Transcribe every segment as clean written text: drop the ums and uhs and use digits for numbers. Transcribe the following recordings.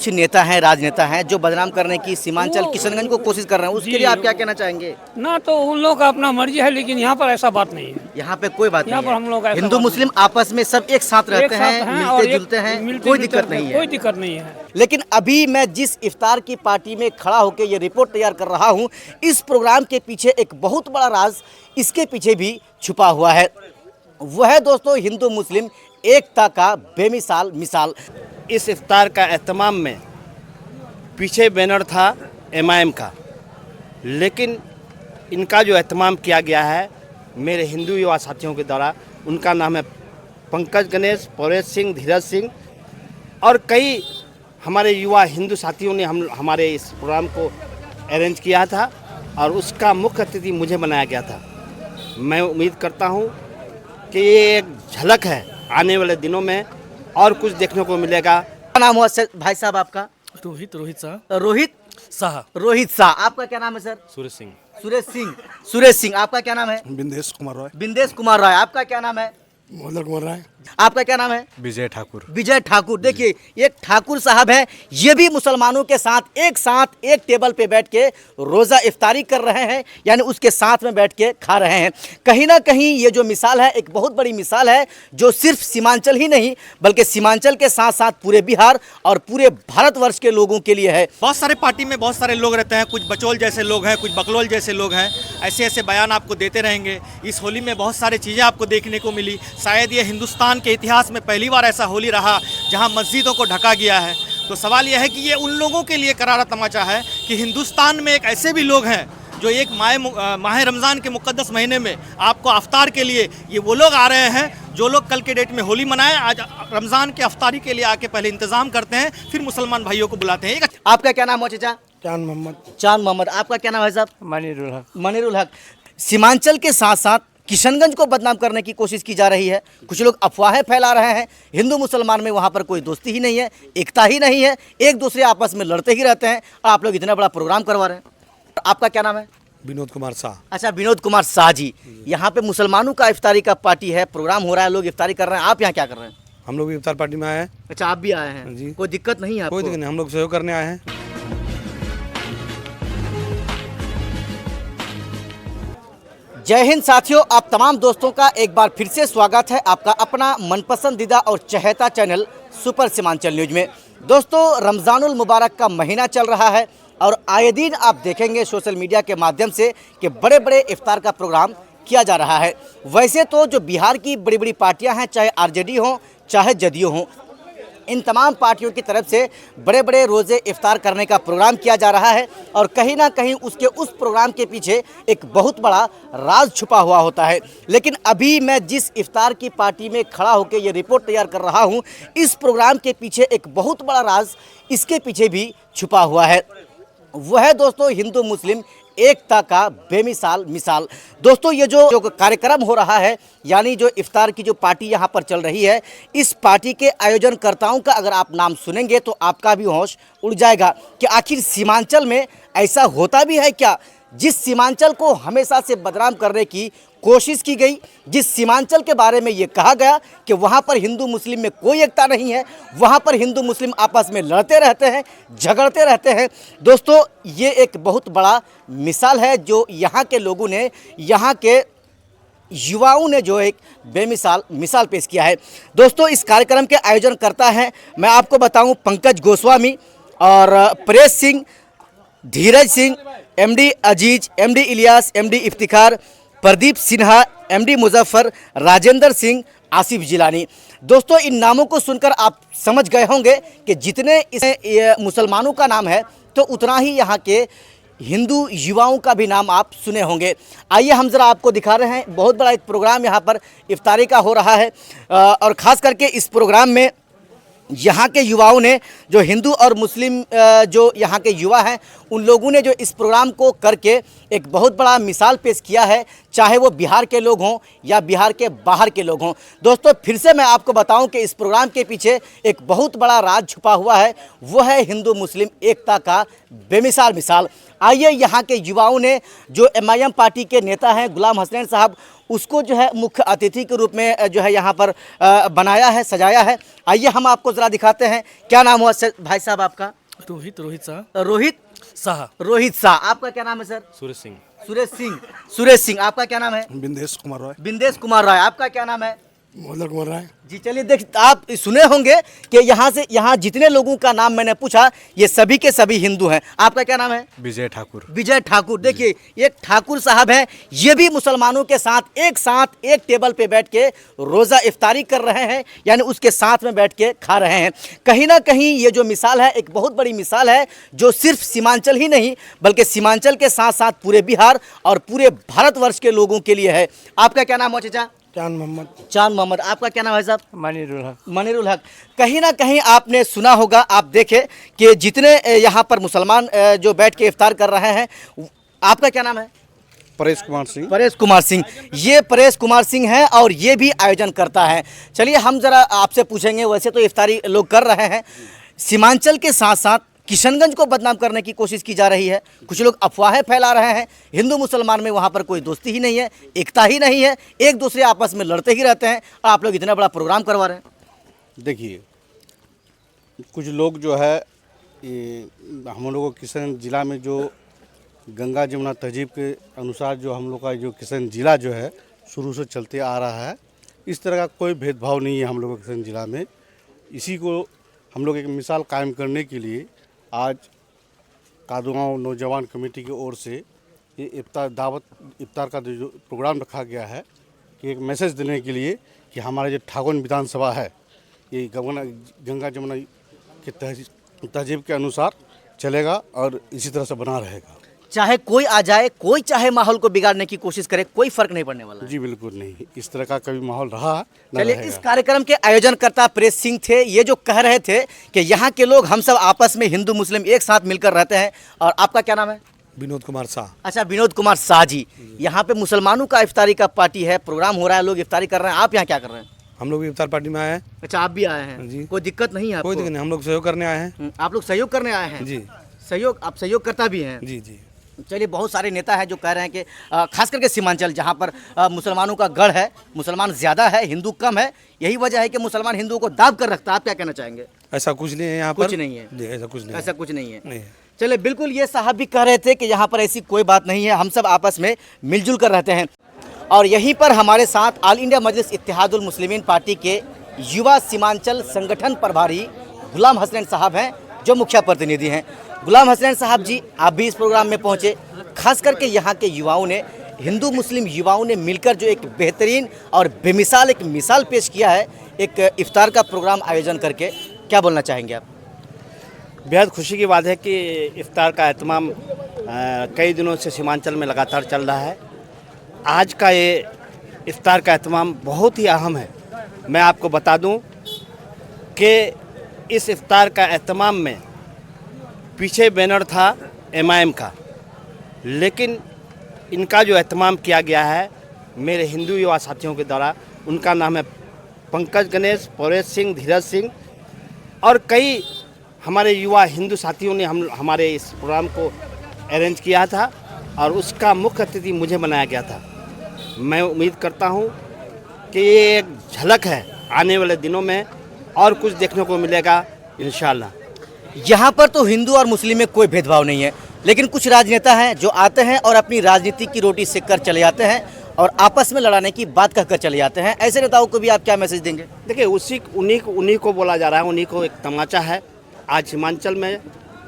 कुछ नेता हैं, राजनेता हैं जो बदनाम करने की सीमांचल किशनगंज को कोशिश कर रहे हैं, उसके लिए आप क्या कहना चाहेंगे? ना तो उन लोगों का अपना मर्जी है, लेकिन यहाँ पर ऐसा बात नहीं है। यहाँ पे कोई बात यहाँ नहीं पर हम लोग है, ऐसा हिंदू बात मुस्लिम आपस में सब एक साथ रहते हैं, मिलते जुलते हैं, कोई दिक्कत नहीं है। कोई दिक्कत नहीं है। लेकिन अभी मैं जिस इफ्तार की पार्टी में खड़ा होकर ये रिपोर्ट तैयार कर रहा हूँ, इस प्रोग्राम के पीछे एक बहुत बड़ा राज इसके पीछे भी छुपा हुआ है। वह है दोस्तों हिंदू मुस्लिम एकता का बेमिसाल मिसाल। इस इफ्तार का एहतमाम में पीछे बैनर था एमआईएम का, लेकिन इनका जो एहतमाम किया गया है मेरे हिंदू युवा साथियों के द्वारा, उनका नाम है पंकज गणेश, परेश सिंह, धीरज सिंह और कई हमारे युवा हिंदू साथियों ने हमारे इस प्रोग्राम को अरेंज किया था और उसका मुख्य अतिथि मुझे बनाया गया था। मैं उम्मीद करता हूँ कि ये एक झलक है, आने वाले दिनों में और कुछ देखने को मिलेगा। क्या नाम हुआ सर भाई साहब आपका? रोहित शाह। रोहित शाह। आपका क्या नाम है सर? सुरेश सिंह। आपका क्या नाम है? बिंदेश कुमार रॉय। आपका क्या नाम है? मोहल्ला कुमार राय। आपका क्या नाम है? विजय ठाकुर। देखिए एक ठाकुर साहब हैं, ये भी मुसलमानों के साथ एक टेबल पे बैठ के रोज़ा इफ्तारी कर रहे हैं, यानी उसके साथ में बैठ के खा रहे हैं। कहीं ना कहीं ये जो मिसाल है एक बहुत बड़ी मिसाल है, जो सिर्फ सीमांचल ही नहीं बल्कि सीमांचल के साथ साथ पूरे बिहार और पूरे भारतवर्ष के लोगों के लिए है। बहुत सारे पार्टी में बहुत सारे लोग रहते हैं, कुछ बचौल जैसे लोग हैं, कुछ बकलोल जैसे लोग हैं, ऐसे ऐसे बयान आपको देते रहेंगे। इस होली में बहुत सारी चीज़ें आपको देखने को मिली। शायद ये हिंदुस्तान के इतिहास में पहली बार ऐसा होली रहा जहां मस्जिदों को ढका गया है। तो सवाल यह है कि ये उन लोगों के लिए करारा तमाचा है कि हिंदुस्तान में एक ऐसे भी लोग हैं जो एक माह रमज़ान के मुक़द्दस महीने में आपको अफ्तार के लिए ये वो लोग आ रहे हैं जो लोग कल के डेट में होली मनाएं, आज रमज़ान के अफ्तारी के लिए आके पहले इंतज़ाम करते हैं, फिर मुसलमान भाइयों को बुलाते हैं। आपका क्या नाम है चाचा? चांद मोहम्मद। आपका क्या नाम है साहब? मनीरुल हक। सीमांचल के साथ साथ किशनगंज को बदनाम करने की कोशिश की जा रही है। कुछ लोग अफवाहें फैला रहे हैं, हिंदू मुसलमान में वहाँ पर कोई दोस्ती ही नहीं है, एकता ही नहीं है, एक दूसरे आपस में लड़ते ही रहते हैं और आप लोग इतना बड़ा प्रोग्राम करवा रहे हैं। आपका क्या नाम है? विनोद कुमार शाह। अच्छा, विनोद कुमार शाह जी। यहाँ पे मुसलमानों का इफ्तारी का पार्टी है, प्रोग्राम हो रहा है, लोग इफ्तारी कर रहे हैं, आप यहाँ क्या कर रहे हैं? हम लोग भी इफ्तार पार्टी में आए हैं। अच्छा, आप भी आए हैं जी। कोई दिक्कत नहीं है? कोई दिक्कत नहीं, हम लोग सहयोग करने आए हैं। जय हिंद साथियों, आप तमाम दोस्तों का एक बार फिर से स्वागत है आपका अपना मनपसंदीदा और चहेता चैनल सुपर सीमांचल न्यूज में। दोस्तों, रमज़ानुल मुबारक का महीना चल रहा है और आए दिन आप देखेंगे सोशल मीडिया के माध्यम से कि बड़े बड़े इफ्तार का प्रोग्राम किया जा रहा है। वैसे तो जो बिहार की बड़ी बड़ी पार्टियां हैं, चाहे आरजेडी हो चाहे जदयू हो, इन तमाम पार्टियों की तरफ से बड़े बड़े रोज़े इफ्तार करने का प्रोग्राम किया जा रहा है और कहीं ना कहीं उस प्रोग्राम के पीछे एक बहुत बड़ा राज छुपा हुआ होता है। लेकिन अभी मैं जिस इफ्तार की पार्टी में खड़ा होकर ये रिपोर्ट तैयार कर रहा हूँ, इस प्रोग्राम के पीछे एक बहुत बड़ा राज इसके पीछे भी छुपा हुआ है। वह है दोस्तों हिंदू मुस्लिम एकता का बेमिसाल मिसाल। दोस्तों, ये जो कार्यक्रम हो रहा है, यानी जो इफ्तार की जो पार्टी यहाँ पर चल रही है, इस पार्टी के आयोजनकर्ताओं का अगर आप नाम सुनेंगे तो आपका भी होश उड़ जाएगा कि आखिर सीमांचल में ऐसा होता भी है क्या? जिस सीमांचल को हमेशा से बदनाम करने की कोशिश की गई, जिस सीमांचल के बारे में ये कहा गया कि वहाँ पर हिंदू मुस्लिम में कोई एकता नहीं है, वहाँ पर हिंदू मुस्लिम आपस में लड़ते रहते हैं, झगड़ते रहते हैं। दोस्तों, ये एक बहुत बड़ा मिसाल है जो यहाँ के लोगों ने, यहाँ के युवाओं ने जो एक बेमिसाल मिसाल पेश किया है। दोस्तों, इस कार्यक्रम के आयोजन करता है, मैं आपको बताऊं, पंकज गोस्वामी और Paresh Singh, Dheeraj Singh, MD Aziz, MD Ilyas, MD Iftikhar, Pradeep Sinha, MD Muzaffar, Rajendra Singh, Asif Jilani. दोस्तों, इन नामों को सुनकर आप समझ गए होंगे कि जितने इस मुसलमानों का नाम है तो उतना ही यहाँ के हिंदू युवाओं का भी नाम आप सुने होंगे। आइए हम ज़रा आपको दिखा रहे हैं, बहुत बड़ा एक प्रोग्राम यहाँ पर इफ्तारी का हो रहा है और ख़ास करके इस प्रोग्राम में यहाँ के युवाओं ने, जो हिंदू और मुस्लिम जो यहाँ के युवा हैं, उन लोगों ने जो इस प्रोग्राम को करके एक बहुत बड़ा मिसाल पेश किया है, चाहे वो बिहार के लोग हों या बिहार के बाहर के लोग हों। दोस्तों, फिर से मैं आपको बताऊं कि इस प्रोग्राम के पीछे एक बहुत बड़ा राज छुपा हुआ है, वो है हिंदू मुस्लिम एकता का बेमिसाल मिसाल। आइए यहाँ के युवाओं ने जो MIM पार्टी के नेता हैं गुलाम हसनैन साहब, उसको जो है मुख्य अतिथि के रूप में जो है यहाँ पर बनाया है, सजाया है। आइए हम आपको ज़रा दिखाते हैं। क्या नाम हुआ भाई साहब आपका? रोहित शाह। रोहित शाह। आपका क्या नाम है सर? सुरेश सिंह। आपका क्या नाम है? बिंदेश कुमार राय। आपका क्या नाम है? मोहल्ला कुमार राय। जी चलिए, देख आप सुने होंगे कि यहाँ जितने लोगों का नाम मैंने पूछा ये सभी के सभी हिंदू हैं। आपका क्या नाम है? विजय ठाकुर। देखिए ये ठाकुर साहब हैं, ये भी मुसलमानों के साथ एक टेबल पे बैठ के रोज़ा इफ्तारी कर रहे हैं, यानी उसके साथ में बैठ के खा रहे हैं। कहीं ना कहीं ये जो मिसाल है एक बहुत बड़ी मिसाल है, जो सिर्फ सीमांचल ही नहीं बल्कि सीमांचल के साथ साथ पूरे बिहार और पूरे भारतवर्ष के लोगों के लिए है। आपका क्या नाम है चाचा? चांद मोहम्मद। आपका क्या नाम है साहब? मनीरुल हक। कहीं ना कहीं आपने सुना होगा, आप देखें कि जितने यहाँ पर मुसलमान जो बैठ के इफ्तार कर रहे हैं। आपका क्या नाम है? परेश कुमार सिंह। ये परेश कुमार सिंह हैं और ये भी आयोजन करता है। चलिए हम ज़रा आपसे पूछेंगे, वैसे तो इफ्तारी लोग कर रहे हैं, सीमांचल के साथ साथ किशनगंज को बदनाम करने की कोशिश की जा रही है। कुछ लोग अफवाहें फैला रहे हैं, हिंदू मुसलमान में वहाँ पर कोई दोस्ती ही नहीं है, एकता ही नहीं है, एक दूसरे आपस में लड़ते ही रहते हैं, और आप लोग इतना बड़ा प्रोग्राम करवा रहे हैं। देखिए, कुछ लोग जो है ये हम लोगों को किशनगंज जिला में जो गंगा जमुना तहजीब के अनुसार जो हम लोग का जो किशनगंज जिला जो है शुरू से चलते आ रहा है, इस तरह का कोई भेदभाव नहीं है हम लोगों के किशनगंज जिला में। इसी को हम लोग एक मिसाल कायम करने के लिए आज कादुगांव नौजवान कमेटी की ओर से ये इफ्तार का जो प्रोग्राम रखा गया है कि एक मैसेज देने के लिए कि हमारे जो ठाकुर विधानसभा है ये गंगा जमुना के तहजीब के अनुसार चलेगा और इसी तरह से बना रहेगा। चाहे कोई आ जाए, कोई चाहे माहौल को बिगाड़ने की कोशिश करे, कोई फर्क नहीं पड़ने वाला है। जी बिल्कुल नहीं, इस तरह का कभी माहौल रहा न चलिए, रहेगा। इस कार्यक्रम के आयोजनकर्ता परेश सिंह थे, ये जो कह रहे थे कि यहाँ के लोग हम सब आपस में हिंदू मुस्लिम एक साथ मिलकर रहते हैं। और आपका क्या नाम है? विनोद कुमार शाह। अच्छा, विनोद कुमार शाह जी। यहाँ पे मुसलमानों का इफ्तारी का पार्टी है, प्रोग्राम हो रहा है, लोग इफ्तारी कर रहे हैं, आप यहाँ क्या कर रहे हैं? हम लोग भी इफ्तार पार्टी में आए हैं। अच्छा, आप भी आए हैं जी। कोई दिक्कत नहीं है? कोई दिक्कत नहीं, हम लोग सहयोग करने आए हैं। आप लोग सहयोग करने आए हैं? जी सहयोग, आप सहयोग करता भी हैं? जी जी। चलिए, बहुत सारे नेता हैं जो कह रहे हैं कि खास करके सीमांचल जहां पर मुसलमानों का गढ़ है, मुसलमान ज़्यादा है, हिंदू कम है, यही वजह है कि मुसलमान हिंदुओं को दाब कर रखता है। आप क्या कहना चाहेंगे? ऐसा कुछ नहीं है यहाँ पर। कुछ नहीं है? ऐसा कुछ नहीं, ऐसा कुछ नहीं है। नहीं। चलिए, बिल्कुल ये साहब भी कह रहे थे कि यहाँ पर ऐसी कोई बात नहीं है, हम सब आपस में मिलजुल कर रहते हैं। और यहीं पर हमारे साथ ऑल इंडिया मजलिस इत्तेहादुल मुस्लिमीन पार्टी के युवा सीमांचल संगठन प्रभारी गुलाम हसनैन साहब हैं, जो मुख्य प्रतिनिधि हैं। गुलाम हसनैन साहब जी, आप भी इस प्रोग्राम में पहुंचे। खास करके यहाँ के युवाओं ने, हिंदू मुस्लिम युवाओं ने मिलकर जो एक बेहतरीन और बेमिसाल एक मिसाल पेश किया है, एक इफ्तार का प्रोग्राम आयोजन करके, क्या बोलना चाहेंगे आप? बेहद खुशी की बात है कि इफ्तार का एहतमाम कई दिनों से सीमांचल में लगातार चल रहा है। आज का ये इफ्तार का एहतमाम बहुत ही अहम है। मैं आपको बता दूं कि इस इफ्तार का एहतमाम में पीछे बैनर था MIM का, लेकिन इनका जो एहतमाम किया गया है मेरे हिंदू युवा साथियों के द्वारा, उनका नाम है पंकज गणेश, परेश सिंह, धीरज सिंह और कई हमारे युवा हिंदू साथियों ने हमारे इस प्रोग्राम को अरेंज किया था और उसका मुख्य अतिथि मुझे बनाया गया था। मैं उम्मीद करता हूं कि ये एक झलक है, आने वाले दिनों में और कुछ देखने को मिलेगा इंशाल्लाह। यहाँ पर तो हिंदू और मुस्लिम में कोई भेदभाव नहीं है, लेकिन कुछ राजनेता हैं जो आते हैं और अपनी राजनीति की रोटी सेक कर चले जाते हैं और आपस में लड़ाने की बात कहकर चले जाते हैं। ऐसे नेताओं को भी आप क्या मैसेज देंगे? देखिए, उन्हीं को बोला जा रहा है, उन्हीं को एक तमाचा है। आज सीमांचल में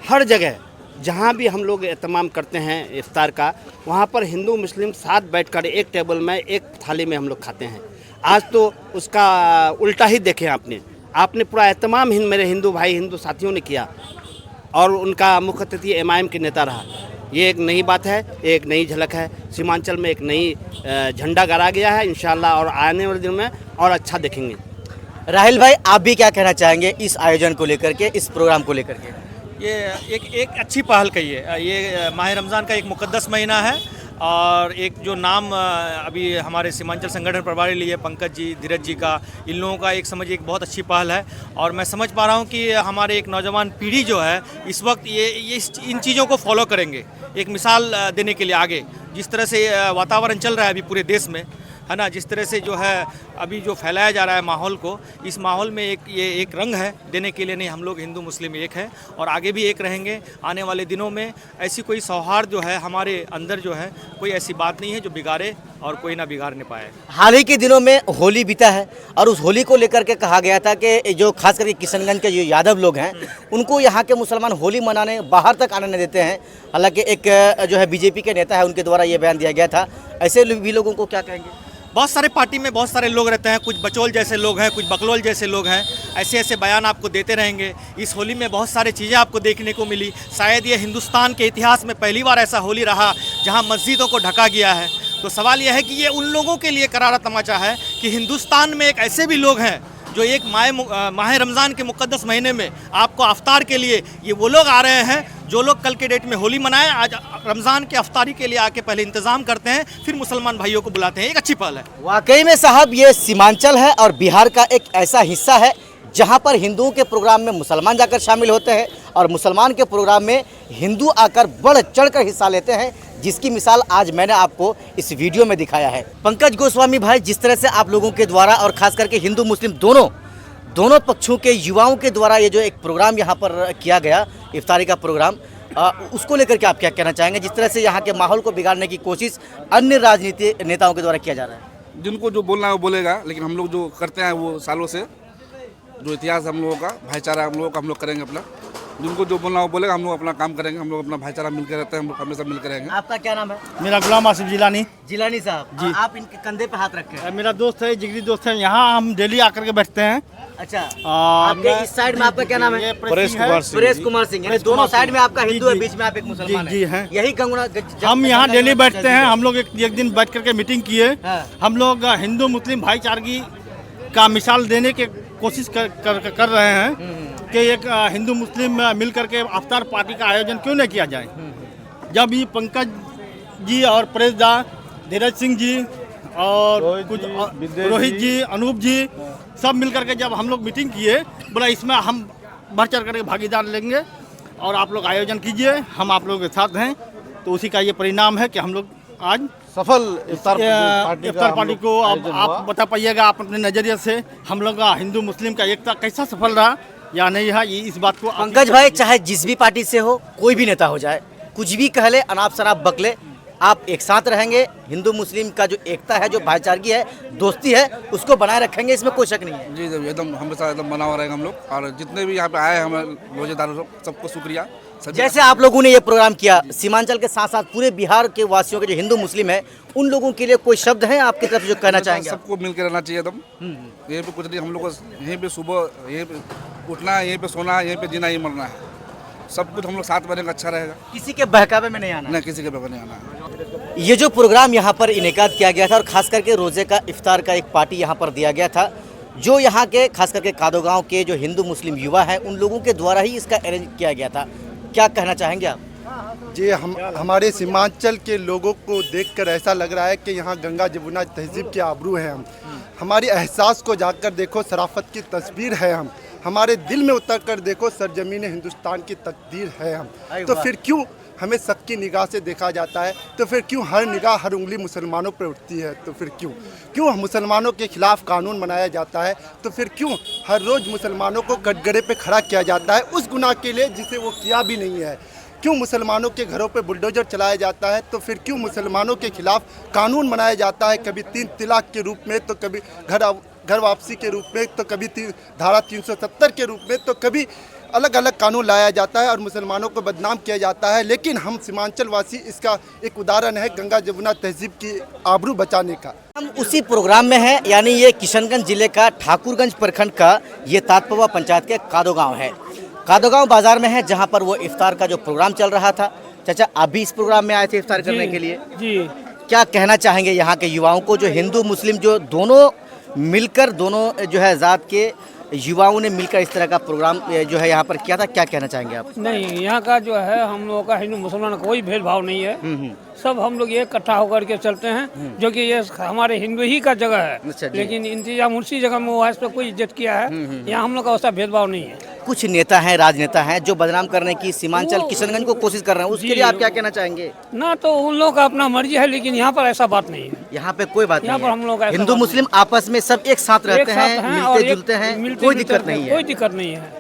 हर जगह जहाँ भी हम लोग एहतमाम करते हैं इफ्तार का, वहाँ पर हिंदू मुस्लिम साथ बैठकर एक टेबल में एक थाली में हम लोग खाते हैं। आज तो उसका उल्टा ही देखें आपने पूरा एहतमाम मेरे हिंदू भाई हिंदू साथियों ने किया और उनका मुख्य अतिथि MIM के नेता रहा। ये एक नई बात है, एक नई झलक है। सीमांचल में एक नई झंडा गाड़ा गया है इंशाल्लाह, और आने वाले दिन में और अच्छा देखेंगे। राहिल भाई, आप भी क्या कहना चाहेंगे इस आयोजन को लेकर के, इस प्रोग्राम को लेकर के? ये एक अच्छी पहल कही है। ये माह रमज़ान का एक मुक़द्दस महीना है और एक जो नाम अभी हमारे सीमांचल संगठन प्रभारी लिए पंकज जी, धीरज जी का, इन लोगों का एक समझिए एक बहुत अच्छी पहल है। और मैं समझ पा रहा हूँ कि हमारे एक नौजवान पीढ़ी जो है इस वक्त ये इन चीज़ों को फॉलो करेंगे, एक मिसाल देने के लिए आगे। जिस तरह से वातावरण चल रहा है अभी पूरे देश में, है ना, जिस तरह से जो है अभी जो फैलाया जा रहा है माहौल को, इस माहौल में ये एक रंग है देने के लिए। नहीं, हम लोग हिंदू मुस्लिम एक हैं और आगे भी एक रहेंगे। आने वाले दिनों में ऐसी कोई सौहार्द जो है हमारे अंदर जो है, कोई ऐसी बात नहीं है जो बिगाड़े और कोई ना बिगाड़ने पाए। हाल ही के दिनों में होली बीता है और उस होली को लेकर के कहा गया था कि जो खास करके किशनगंज के जो यादव लोग हैं उनको यहाँ के मुसलमान होली मनाने बाहर तक आने नहीं देते हैं। हालांकि एक जो है बीजेपी के नेता है उनके द्वारा ये बयान दिया गया था। ऐसे भी लोगों को क्या कहेंगे? बहुत सारे पार्टी में बहुत सारे लोग रहते हैं, कुछ बचोल जैसे लोग हैं, कुछ बकलोल जैसे लोग हैं। ऐसे ऐसे बयान आपको देते रहेंगे। इस होली में बहुत सारी चीज़ें आपको देखने को मिली। शायद ये हिंदुस्तान के इतिहास में पहली बार ऐसा होली रहा जहां मस्जिदों को ढका गया है। तो सवाल यह है कि ये उन लोगों के लिए करारा तमाचा है कि हिंदुस्तान में एक ऐसे भी लोग हैं जो एक माह रमज़ान के मुक़द्दस महीने में आपको अफ्तार के लिए ये वो लोग आ रहे हैं जो लोग कल के डेट में होली मनाएं, आज रमज़ान के अफ्तारी के लिए आके पहले इंतज़ाम करते हैं, फिर मुसलमान भाइयों को बुलाते हैं। एक अच्छी पहल है। वाकई में साहब, ये सीमांचल है और बिहार का एक ऐसा हिस्सा है जहां पर हिंदुओं के प्रोग्राम में मुसलमान जाकर शामिल होते हैं और मुसलमान के प्रोग्राम में हिंदू आकर बढ़ चढ़कर हिस्सा लेते हैं, जिसकी मिसाल आज मैंने आपको इस वीडियो में दिखाया है। पंकज गोस्वामी भाई, जिस तरह से आप लोगों के द्वारा और खास करके हिंदू मुस्लिम दोनों पक्षों के युवाओं के द्वारा ये जो एक प्रोग्राम यहाँ पर किया गया, इफ्तारी का प्रोग्राम, उसको लेकर के आप क्या कहना चाहेंगे? जिस तरह से यहाँ के माहौल को बिगाड़ने की कोशिश अन्य राजनीति नेताओं के द्वारा किया जा रहा है। जिनको जो बोलना है वो बोलेगा, लेकिन हम लोग जो करते हैं वो सालों से जो इतिहास हम लोगों का, भाईचारा हम लोगों का, हम लोग करेंगे अपना। जिनको जो बोलना वो बोलेगा, हम लोग अपना काम करेंगे। हम लोग अपना भाईचारा मिलकर रहते हैं, हम लोग हमेशा मिलकर रहेंगे। आपका क्या नाम है? मेरा गुलाम आसिफ जिलानी। जिलानी साहब जी, आप इनके कंधे पे हाथ रखे। मेरा दोस्त है, जिगरी दोस्त है। यहाँ हम डेली आकर के बैठते हैं। अच्छा, आपके इस साइड में आपका क्या नाम है? परेश कुमार सिंह। परेश कुमार सिंह। यानी दोनों साइड में आपका हिंदू है, बीच में आप एक मुसलमान जी हैं। यही गंगुना हम यहाँ डेली बैठते हैं। हम लोग एक दिन बैठ करके मीटिंग किए। हाँ। हम लोग हिंदू मुस्लिम भाईचारगी का मिसाल देने की कोशिश कर रहे हैं कि एक हिंदू मुस्लिम मिल करके अफ्तार पार्टी का आयोजन क्यों नहीं किया जाए। जब ये पंकज जी और परेश दा, धीरज सिंह जी और कुछ रोहित जी, अनूप जी सब मिल करके जब हम लोग मीटिंग किए, बोला इसमें हम बढ़ चढ़ करके भागीदार लेंगे और आप लोग आयोजन कीजिए, हम आप लोगों के साथ हैं। तो उसी का ये परिणाम है कि हम लोग आज सफल इफ्तार पार्टी को आप बता पाइएगा आप अपने नज़रिए से, हम लोग का हिंदू मुस्लिम का एकता कैसा सफल रहा या नहीं है, ये इस बात को। पंकज भाई, चाहे जिस भी पार्टी से हो, कोई भी नेता हो जाए, कुछ भी कह ले, अनाप शनाप बकले, आप एक साथ रहेंगे। हिंदू मुस्लिम का जो एकता है, जो भाईचारगी है, दोस्ती है, उसको बनाए रखेंगे, इसमें कोई शक नहीं है। जी एकदम हमेशा एकदम बना हुआ रहेगा हम लोग। और जितने भी यहाँ पे आए हमें रोजेदार सबको शुक्रिया। जैसे आप लोगों ने ये प्रोग्राम किया, सीमांचल के साथ साथ पूरे बिहार के वासियों के जो हिंदू मुस्लिम है, उन लोगों के लिए कोई शब्द है आपकी तरफ जो कहना चाहेंगे? सबको मिलकर रहना चाहिए एकदम। यहीं पे कुछ नहीं, हम लोग को यहीं पे सुबह यहीं पे उठना है, यहीं पे सोना है, यहीं पे जीना, यहीं मरना है। सब कुछ हम लोग साथ बनेंगे, अच्छा रहेगा। किसी के बहकावे में नहीं आना। नहीं, किसी के बगैर नहीं आना। ये जो प्रोग्राम यहाँ पर इनेकाद किया गया था और खास करके रोजे का इफ्तार का एक पार्टी यहाँ पर दिया गया था, जो यहाँ के खास करके कादो गाँव के जो हिंदू मुस्लिम युवा हैं, उन लोगों के द्वारा ही इसका अरेंज किया गया था। क्या कहना चाहेंगे आप? जी, हमारे सीमांचल के लोगों को देखकर ऐसा लग रहा है कि यहाँ गंगा जमुना तहजीब के आबरू हैं हम। हमारी एहसास को जाकर देखो, शराफत की तस्वीर है हम। हमारे दिल में उतर कर देखो, सरजमीन हिंदुस्तान की तकदीर है हम। तो फिर क्यों हमें शक की निगाह से देखा जाता है? तो फिर क्यों हर निगाह, हर उंगली मुसलमानों पर उठती है? तो फिर क्यों मुसलमानों के खिलाफ कानून बनाया जाता है? तो फिर क्यों हर रोज़ मुसलमानों को कटघरे पे खड़ा किया जाता है उस गुनाह के लिए जिसे वो किया भी नहीं है? क्यों मुसलमानों के घरों पे बुलडोजर चलाया जाता है? तो फिर क्यों मुसलमानों के खिलाफ कानून बनाया जाता है, कभी 3 तलाक के रूप में, तो कभी घर वापसी के रूप में, तो कभी धारा 370 के रूप में, तो कभी अलग अलग कानून लाया जाता है और मुसलमानों को बदनाम किया जाता है। लेकिन हम सीमांचल वासी इसका एक उदाहरण है गंगा जमुना तहजीब की आबरू बचाने का। हम उसी प्रोग्राम में हैं, यानी ये किशनगंज जिले का ठाकुरगंज प्रखंड का ये तातपवा पंचायत के कादो गाँव है। कादो गाँव बाजार में है, जहाँ पर वो इफ्तार का जो प्रोग्राम चल रहा था। चाचा, आप भी इस प्रोग्राम में आए थे इफ्तार करने के लिए? जी। क्या कहना चाहेंगे यहाँ के युवाओं को, जो हिंदू मुस्लिम जो दोनों मिलकर, दोनों जो है जात के युवाओं ने मिलकर इस तरह का प्रोग्राम जो है यहाँ पर किया था? क्या कहना चाहेंगे आप? नहीं, यहाँ का जो है हम लोगों का हिंदू मुसलमान कोई भेदभाव नहीं है। सब हम लोग इकट्ठा होकर के चलते हैं, जो कि ये हमारे हिंदू ही का जगह है। अच्छा जी। लेकिन इंतजाम उसी जगह में हुआ है, इस पर कोई इज्जत किया है। यहाँ हम लोग का वैसा भेदभाव नहीं है। कुछ नेता हैं, राजनेता हैं जो बदनाम करने की सीमांचल किशनगंज को कोशिश कर रहे हैं, उसके जी। लिए आप क्या कहना चाहेंगे? ना तो उन लोगों का अपना मर्जी है, लेकिन यहाँ पर ऐसा बात नहीं है। यहाँ पे कोई बात यहाँ नहीं पर हम लोग है। ऐसा हिंदू बात मुस्लिम आपस में सब एक साथ रहते एक साथ हैं, हैं और मिलते जुलते हैं, कोई दिक्कत नहीं है। कोई दिक्कत नहीं है।